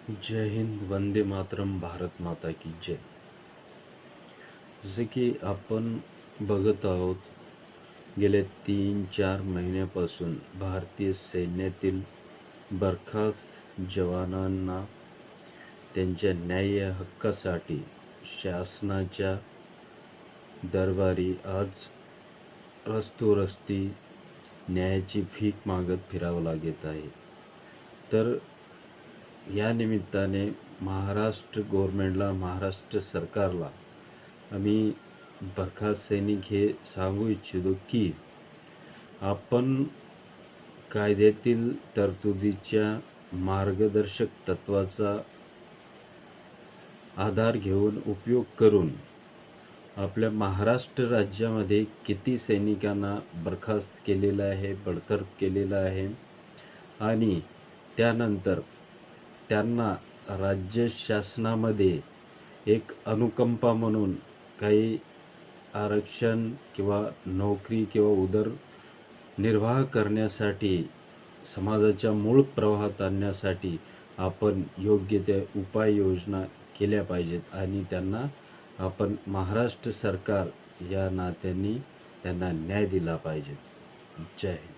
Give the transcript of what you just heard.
जय हिंद, वंदे मातरम, भारत माता की जय. जसे की आपण बघत आहोत, गेल्या 3-4 महिन्यापासून भारतीय सैन्यातील बरखास्त जवानांना त्यांच्या न्याय्य हक्कासाठी शासनाच्या दरबारी आज रस्तोरस्ती न्यायाची भीक मागत फिरावं लागत आहे. तर या निमित्ताने महाराष्ट्र गव्हर्नमेंटला, महाराष्ट्र सरकारला आम्ही बरखास्त सैनिक हे सांगू इच्छितो की आपण कायद्यातील तरतुदीच्या मार्गदर्शक तत्वाचा आधार घेऊन उपयोग करून आपल्या महाराष्ट्र राज्यामध्ये किती सैनिकांना बरखास्त केलेलं आहे, बडतर्फ केलेलं आहे आणि त्यानंतर त्यांना राज्य शासनामध्ये एक अनुकंपा म्हणून काही आरक्षण किंवा नोकरी किंवा उदरनिर्वाह करण्यासाठी, समाजाच्या मूळ प्रवाहात आणण्यासाठी आपण योग्य त्या उपाययोजना केल्या पाहिजेत आणि त्यांना आपण महाराष्ट्र सरकार या नात्याने त्यांना न्याय दिला पाहिजे. जय हिंद.